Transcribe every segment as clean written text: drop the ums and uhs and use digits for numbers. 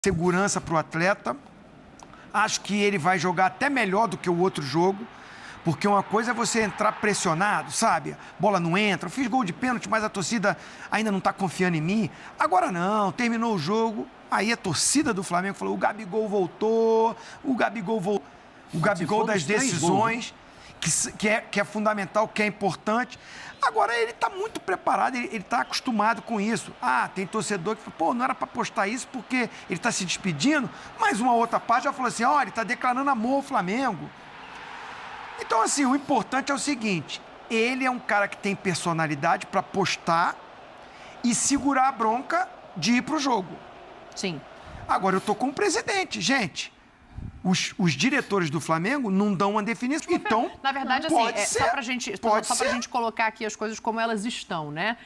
segurança para o atleta. Acho que ele vai jogar até melhor do que o outro jogo, porque uma coisa é você entrar pressionado, sabe? Bola não entra, eu fiz gol de pênalti, mas a torcida ainda não está confiando em mim. Agora não, terminou o jogo, aí a torcida do Flamengo falou, o Gabigol voltou, o Gabigol das decisões, que é fundamental, que é importante. Agora, ele está muito preparado, ele está acostumado com isso. Ah, tem torcedor que fala, pô, não era para postar isso porque ele está se despedindo, mas uma outra parte já falou assim, ó, ele está declarando amor ao Flamengo. Então, assim, o importante é o seguinte, ele é um cara que tem personalidade para postar e segurar a bronca de ir para o jogo. Sim. Agora, eu tô com o presidente, gente. Os diretores do Flamengo não dão uma definição. Então, na verdade, assim, só pra gente colocar aqui as coisas como elas estão, né?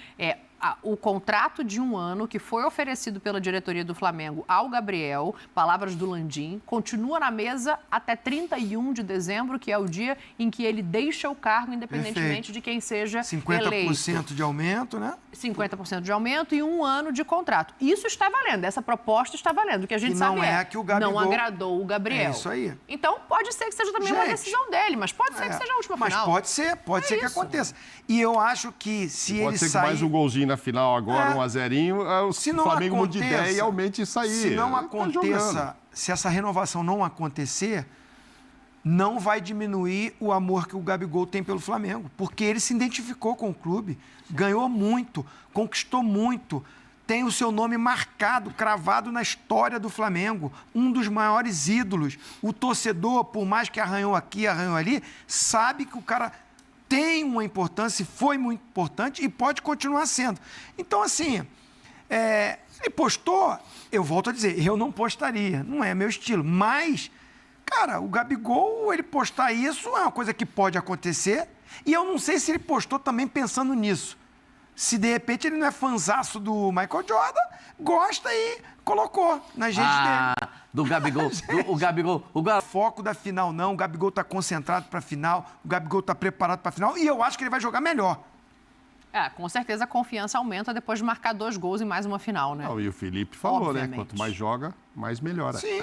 O contrato de 1 ano que foi oferecido pela diretoria do Flamengo ao Gabriel, palavras do Landim, continua na mesa até 31 de dezembro, que é o dia em que ele deixa o cargo, independentemente de quem seja 50% eleito. 50% de aumento, né? 50% de aumento e 1 ano de contrato. Isso está valendo, essa proposta está valendo. O que a gente sabe que o Gabigol não agradou o Gabriel. É isso aí. Então, pode ser que seja também uma decisão dele, mas pode ser que seja a última final. Mas pode ser que aconteça. E eu acho que se ele sair... Pode ser que mais um golzinho na final agora, 1-0, o Flamengo mude de ideia e aumente isso aí. Se não aconteça, se essa renovação não acontecer, não vai diminuir o amor que o Gabigol tem pelo Flamengo, porque ele se identificou com o clube, ganhou muito, conquistou muito, tem o seu nome marcado, cravado na história do Flamengo, um dos maiores ídolos. O torcedor, por mais que arranhou aqui, arranhou ali, sabe que o cara tem uma importância, foi muito importante e pode continuar sendo. Então, assim, ele postou, eu volto a dizer, eu não postaria, não é meu estilo, mas, cara, o Gabigol, ele postar isso é uma coisa que pode acontecer e eu não sei se ele postou também pensando nisso. Se, de repente, ele não é fanzaço do Michael Jordan, gosta e colocou nas redes dele. Do Gabigol. O foco da final, não. O Gabigol está concentrado para a final, o Gabigol está preparado para a final e eu acho que ele vai jogar melhor. Com certeza a confiança aumenta depois de marcar 2 gols em mais uma final, né? Não, e o Felipe falou, Obviamente. né? Quanto mais joga, mais melhora. Sim.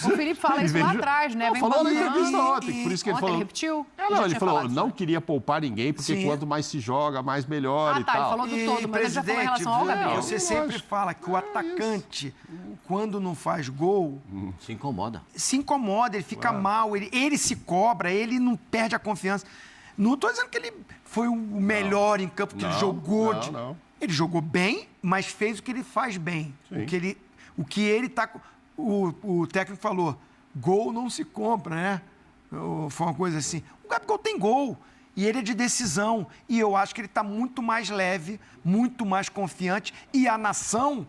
O Felipe fala isso lá atrás, né? Não, falou na entrevista ontem, por isso que ele falou... Ele repetiu? Ele falou, não queria poupar ninguém, porque quanto mais se joga, mais melhora e tal. Ele falou do todo, mas ele já falou em relação ao Gabriel. Você sempre fala que o atacante, quando não faz gol... Se incomoda. Se incomoda, ele fica mal, ele se cobra, ele não perde a confiança. Não estou dizendo que ele foi o melhor em campo, que ele jogou. Não. Ele jogou bem, mas fez o que ele faz bem. O que ele tá. O técnico falou: gol não se compra, né? Foi uma coisa assim. O Gabigol tem gol. E ele é de decisão. E eu acho que ele está muito mais leve, muito mais confiante. E a nação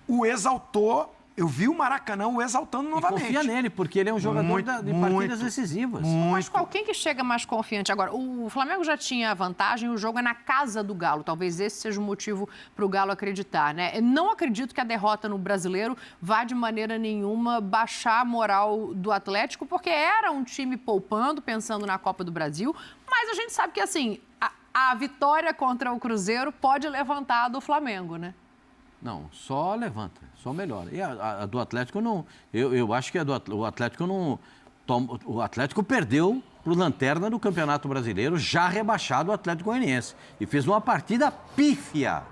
o exaltou. Eu vi o Maracanã o exaltando novamente. Confia nele, porque ele é um jogador de partidas decisivas. Mas quem que chega mais confiante? Agora, o Flamengo já tinha vantagem, o jogo é na casa do Galo. Talvez esse seja o motivo para o Galo acreditar, né? Eu não acredito que a derrota no Brasileiro vá de maneira nenhuma baixar a moral do Atlético, porque era um time poupando, pensando na Copa do Brasil, mas a gente sabe que, assim, a vitória contra o Cruzeiro pode levantar a do Flamengo, né? Não, só levanta, só melhora. E a do Atlético não... Eu acho que o Atlético não... O Atlético perdeu para o Lanterna do Campeonato Brasileiro, já rebaixado o Atlético Goianiense. E fez uma partida pífia.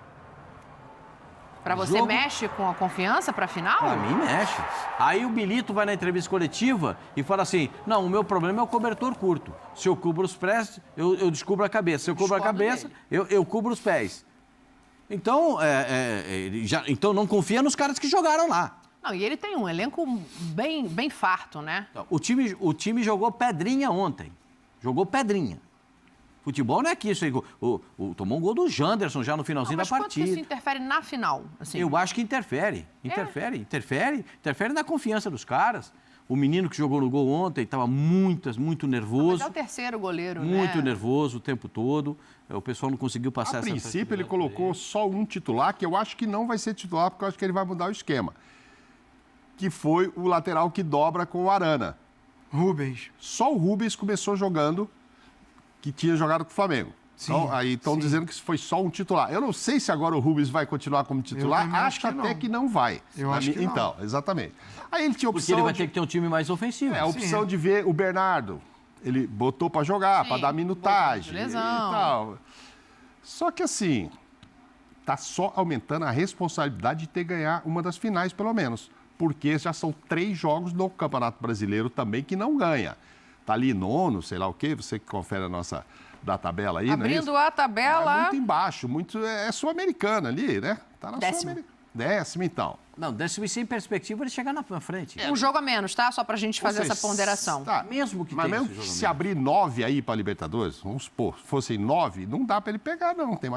Para você mexe com a confiança para a final? Para mim mexe. Aí o Milito vai na entrevista coletiva e fala assim, não, o meu problema é o cobertor curto. Se eu cubro os pés, eu descubro a cabeça. Se eu cubro a cabeça, eu cubro os pés. Então, então não confia nos caras que jogaram lá. Não, e ele tem um elenco bem farto, né? O time jogou pedrinha ontem. Jogou pedrinha. Futebol não é que isso aí. Tomou um gol do Janderson já no finalzinho da partida. Mas quanto que isso interfere na final? Assim? Eu acho que interfere. Interfere na confiança dos caras. O menino que jogou no gol ontem estava muito nervoso. Mas é o terceiro goleiro, muito nervoso o tempo todo. O pessoal não conseguiu passar essa... A princípio, ele colocou só um titular, que eu acho que não vai ser titular, porque eu acho que ele vai mudar o esquema. Que foi o lateral que dobra com o Arana. Rubens. Só o Rubens começou jogando, que tinha jogado com o Flamengo. Então, aí estão dizendo que isso foi só um titular. Eu não sei se agora o Rubens vai continuar como titular. Acho até que não vai. Eu acho que não. Então, exatamente. Aí ele tinha opção. Porque ele vai ter que ter um time mais ofensivo. A opção de ver o Bernardo. Ele botou para jogar, para dar minutagem e tal. Só que assim, tá só aumentando a responsabilidade de ter ganhar uma das finais, pelo menos. Porque já são 3 jogos no Campeonato Brasileiro também que não ganha. Tá ali nono, sei lá o quê, você que confere a nossa da tabela aí, Abrindo a tabela. Muito embaixo, é sul-americana ali, né? Tá na Sul-Americana. 10º, então. Não, 10º e sem perspectiva de chegar na frente. Um jogo a menos, tá? Só pra gente fazer essa ponderação. Tá. Mesmo que Mas tenha mesmo esse jogo se abrir 9 aí para Libertadores, vamos supor, fossem 9, não dá para ele pegar, não. Tem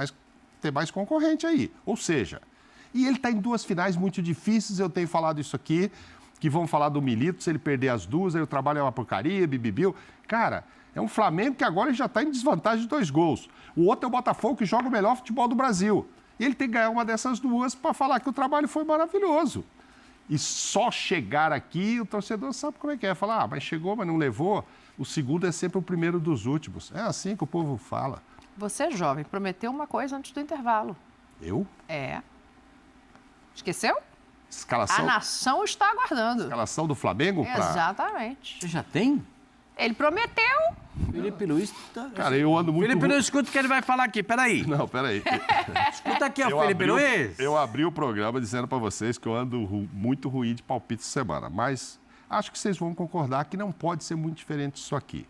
mais concorrente aí. Ou seja, e ele está em 2 finais muito difíceis, eu tenho falado isso aqui, que vão falar do Milito, se ele perder as 2, aí o trabalho é uma porcaria, bibibiu. Cara, é um Flamengo que agora já está em desvantagem de 2 gols. O outro é o Botafogo, que joga o melhor futebol do Brasil. E ele tem que ganhar uma dessas 2 para falar que o trabalho foi maravilhoso. E só chegar aqui, o torcedor sabe como é que é. Falar, mas chegou, mas não levou. O segundo é sempre o primeiro dos últimos. É assim que o povo fala. Você é jovem, prometeu uma coisa antes do intervalo. Eu? É. Esqueceu? Escalação? A nação está aguardando. Escalação do Flamengo? Exatamente. Você já tem? Ele prometeu. Felipe Luiz... Cara, eu ando muito... Felipe Luiz, escuta o que ele vai falar aqui, peraí. Não, peraí. Escuta aqui, ó, Felipe Luiz. Eu abri o programa dizendo para vocês que eu ando muito ruim de palpite essa semana, mas acho que vocês vão concordar que não pode ser muito diferente disso aqui.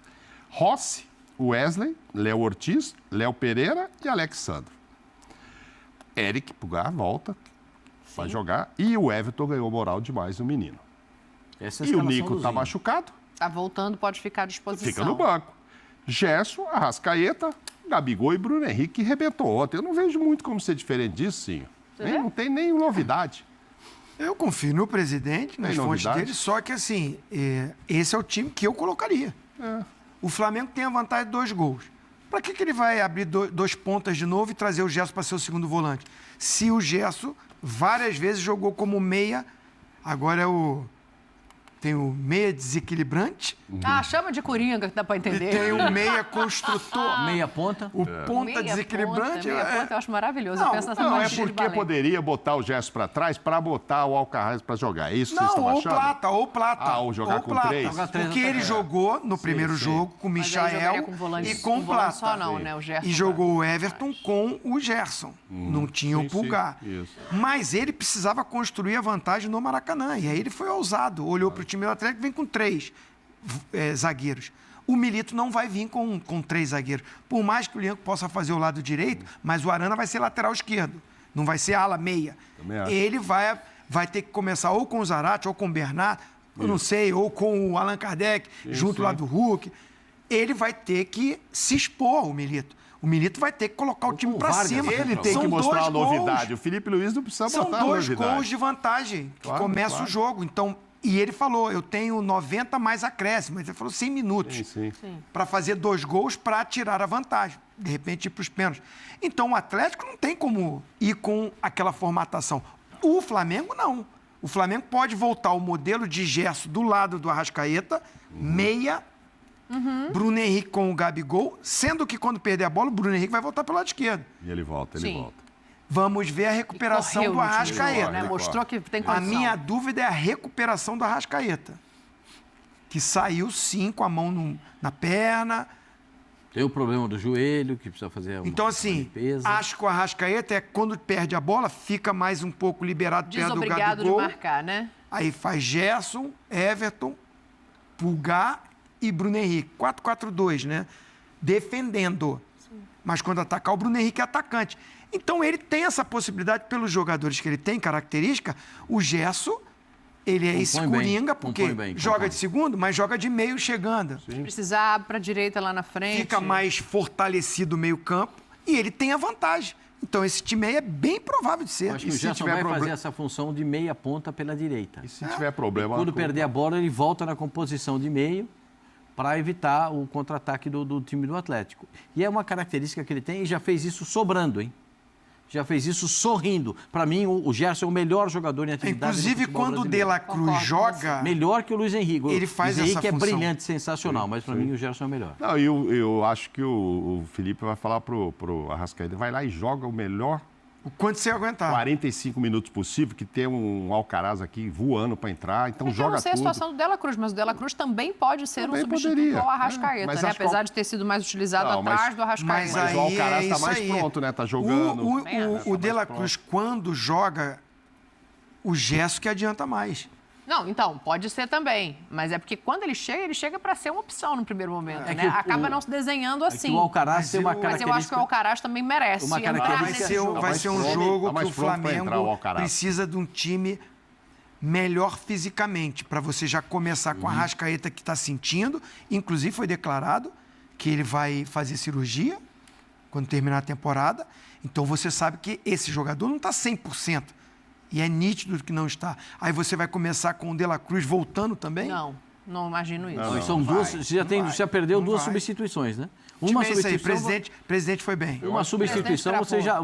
Rossi, Wesley, Léo Ortiz, Léo Pereira e Alexandre. Eric Pulgar volta, vai jogar, e o Everton ganhou moral demais no menino. Essa é a E o escalação Nico do tá Zinho. machucado, Tá voltando, pode ficar à disposição. fica no banco. Gerson, Arrascaeta, Gabigol e Bruno Henrique, que rebentou ontem. Eu não vejo muito como ser diferente disso, sim. Não tem nenhuma novidade. Eu confio no presidente, nas Tem fontes novidade? dele, só que assim, esse é o time que eu colocaria. O Flamengo tem a vantagem de 2 gols. Para que ele vai abrir 2 pontas de novo e trazer o Gerson para ser o segundo volante? Se o Gerson várias vezes jogou como meia, agora tem o meia desequilibrante, Ah, chama de coringa, que dá pra e entender. tem o meia construtor, Meia ponta. o ponta desequilibrante. Meia ponta, eu acho maravilhoso. Não, eu penso nessa Não, é magia de porque Valente. poderia botar o Gerson para trás para botar o Alcaraz para jogar. É isso que vocês Não, estão ou achando? Plata. Ah, ou jogar com Plata. 3. Jogar 3 Porque ele atacantes. jogou no primeiro jogo com o Mas aí jogaria Michael com volante- e com com volante Plata. só não, né? O Gerson E jogou o Everton com o Gerson. Não tinha o sim, Pulgar. isso. Mas ele precisava construir a vantagem no Maracanã. E aí ele foi ousado. Olhou para o time do Atlético e vem com 3 zagueiros. O Milito não vai vir com 3 zagueiros. Por mais que o Lianco possa fazer o lado direito, mas o Arana vai ser lateral esquerdo. Não vai ser ala meia. Também acho. Ele vai ter que começar ou com o Zarate ou com o Bernard, eu não sei, ou com o Allan Kardec, junto lá do Hulk. Ele vai ter que se expor, o Milito. O Milito vai ter que colocar o time com o para Vargas, cima. né, Ele São tem que mostrar a 2 gols. novidade. O Felipe Luiz não precisa São botar a 2 novidade. gols de vantagem que Claro, começa claro. o jogo. Então, e ele falou, eu tenho 90 mais acréscimo. Ele falou 100 minutos Sim. para fazer 2 gols para tirar a vantagem. De repente, ir para os pênaltis. Então, o Atlético não tem como ir com aquela formatação. O Flamengo, não. O Flamengo pode voltar ao modelo de Gerson do lado do Arrascaeta, meia, Bruno Henrique com o Gabigol, sendo que quando perder a bola, o Bruno Henrique vai voltar pelo lado esquerdo. E ele volta, Sim. Vamos ver a recuperação Correu do no último Arrascaeta. jogo, né? Mostrou que tem A condição. minha dúvida é a recuperação do Arrascaeta, que saiu sim com a mão na perna. Tem o problema do joelho, que precisa fazer uma, Então, uma assim, limpeza. acho que o Arrascaeta quando perde a bola, fica mais um pouco liberado perto do Desobrigado de Gabigol. marcar, né? Aí faz Gerson, Everton, Pulgar e Bruno Henrique. 4-4-2, né? Defendendo. Mas quando atacar, o Bruno Henrique é atacante. Então, ele tem essa possibilidade, pelos jogadores que ele tem, característica. O Gerson, ele é esse Compõe bem, coringa, porque compõe bem, joga compõe. de segundo, mas joga de meio chegando. Se precisar, para a direita lá na frente. Fica mais fortalecido o meio campo e ele tem a vantagem. Então, esse time aí é bem provável de ser. Eu acho que E o se Gerson tiver vai fazer problema- essa função de meia ponta pela direita. E se tiver problema... Quando perder a bola, ele volta na composição de meio para evitar o contra-ataque do time do Atlético. E é uma característica que ele tem e já fez isso sobrando, hein? já fez isso sorrindo. Para mim, o Gerson é o melhor jogador em atividade. Inclusive, quando o De La Cruz joga... Melhor que o Luiz Henrique. Ele faz Luiz Henrique essa função. é brilhante, sensacional, mas para mim o Gerson é o melhor. Não, eu acho que o Felipe vai falar pro Arrascaeta, vai lá e joga o melhor O quanto você aguentar. 45 minutos possível, que tem um Alcaraz aqui voando para entrar, então joga tudo. Eu não sei a situação do De La Cruz, mas o De La Cruz também pode ser um substituto ao Arrascaeta, né? Apesar de ter sido mais utilizado atrás do Arrascaeta. Mas o Alcaraz está mais pronto, né? Tá jogando. O De La Cruz, quando joga, o Gerson que adianta mais. Não, então, pode ser também. Mas é porque quando ele chega para ser uma opção no primeiro momento, né? Acaba não se desenhando assim. O Alcaraz tem uma característica... Mas eu acho que o Alcaraz também merece. Vai ser um jogo que o Flamengo precisa de um time melhor fisicamente, para você já começar com a Arrascaeta que está sentindo. Inclusive, foi declarado que ele vai fazer cirurgia quando terminar a temporada. Então, você sabe que esse jogador não está 100%. E é nítido que não está. Aí você vai começar com o De La Cruz voltando também? Não imagino isso. Não, são duas, já perdeu duas substituições, né? Uma substituição. Aí, presidente foi bem. Uma substituição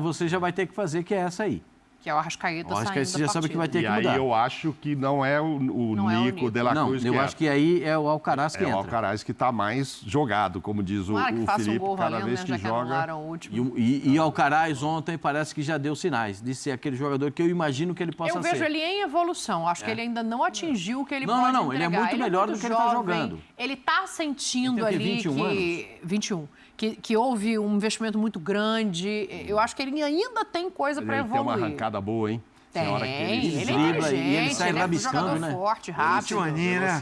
você já vai ter que fazer, que é essa aí. Que é o Arrascaeta saindo da partida. Você já sabe que vai ter que mudar. E aí eu acho que não é o Nico De La Cruz. Eu acho que aí é o Alcaraz que entra. É o Alcaraz que está mais jogado, como diz o Felipe, cada vez que joga. E Alcaraz ontem parece que já deu sinais de ser aquele jogador que eu imagino que ele possa ser. Eu vejo ele em evolução. Acho que ele ainda não atingiu o que ele pode entregar. Não, ele é muito melhor do que ele está jogando. Ele está sentindo ali que... 21 que houve um investimento muito grande. Eu acho que ele ainda tem coisa para evoluir. Ele tem uma arrancada boa, hein? Tem, ele é inteligente, e ele sai rabiscando, né? Forte, rápido. 21 aninhos, né?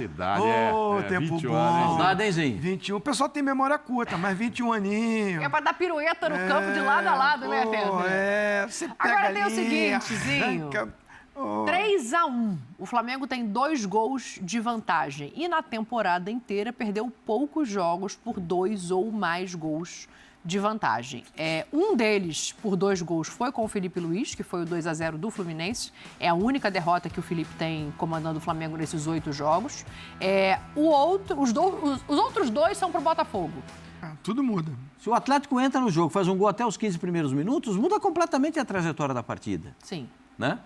Tempo bom. Saudade, hein, Zinho? 21. O pessoal tem memória curta, mas 21 aninhos. É pra dar pirueta no campo de lado a lado, né, Pedro? Você pega Agora ali, tem o seguinte, Zinho. 3-1. O Flamengo tem 2 gols de vantagem. E na temporada inteira perdeu poucos jogos por 2 ou mais gols de vantagem. Um deles, por 2 gols, foi com o Felipe Luiz, que foi o 2-0 do Fluminense. É a única derrota que o Felipe tem comandando o Flamengo nesses 8 jogos. Os outros 2 são pro Botafogo. Tudo muda. Se o Atlético entra no jogo, faz um gol até os 15 primeiros minutos, muda completamente a trajetória da partida. Sim. Né?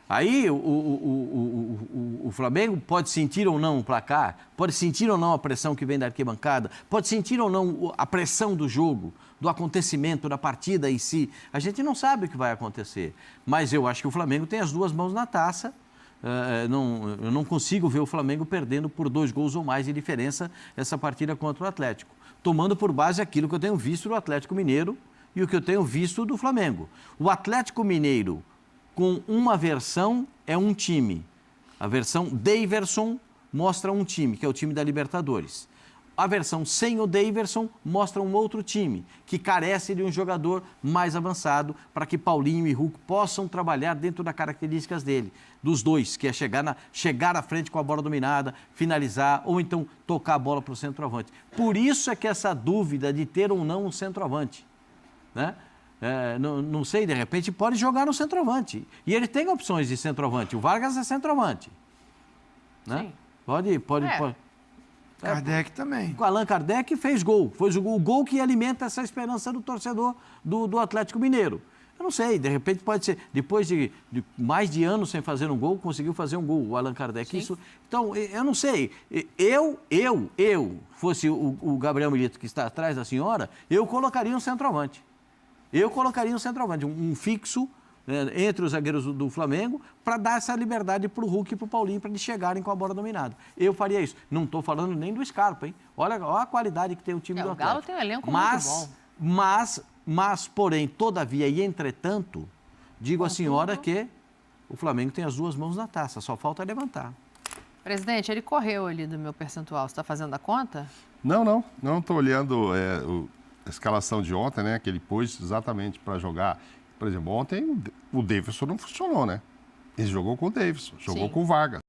Aí o Flamengo pode sentir ou não o placar, pode sentir ou não a pressão que vem da arquibancada, pode sentir ou não a pressão do jogo, do acontecimento, da partida em si. A gente não sabe o que vai acontecer, mas eu acho que o Flamengo tem as 2 mãos na taça. Eu não consigo ver o Flamengo perdendo por 2 gols ou mais de diferença essa partida contra o Atlético, tomando por base aquilo que eu tenho visto do Atlético Mineiro e o que eu tenho visto do Flamengo. O Atlético Mineiro, com uma versão, é um time. A versão Daverson mostra um time, que é o time da Libertadores. A versão sem o Daverson mostra um outro time, que carece de um jogador mais avançado para que Paulinho e Hulk possam trabalhar dentro das características dele, dos dois, que é chegar à frente com a bola dominada, finalizar ou então tocar a bola para o centroavante. Por isso é que essa dúvida de ter ou não um centroavante, né? Não sei, de repente pode jogar no centroavante. E ele tem opções de centroavante. O Vargas é centroavante. Né? Sim. Pode. Kardec também. O Allan Kardec fez gol. Foi o gol que alimenta essa esperança do torcedor do Atlético Mineiro. Eu não sei, de repente pode ser. Depois de mais de anos sem fazer um gol, conseguiu fazer um gol, o Allan Kardec. Isso, então, eu não sei. Fosse o Gabriel Milito que está atrás da senhora, eu colocaria um centroavante. Um fixo entre os zagueiros do Flamengo para dar essa liberdade para o Hulk e para o Paulinho para eles chegarem com a bola dominada. Eu faria isso. Não estou falando nem do Scarpa, hein? Olha a qualidade que tem o time do Atlético. O Galo tem um elenco muito bom. Mas, porém, todavia e entretanto, digo à senhora que o Flamengo tem as 2 mãos na taça, só falta levantar. Presidente, ele correu ali do meu percentual. Você está fazendo a conta? Não estou olhando a escalação de ontem, né, que ele pôs exatamente para jogar. Por exemplo, ontem o Davidson não funcionou, né? Ele jogou com o Davidson, jogou com o Vargas.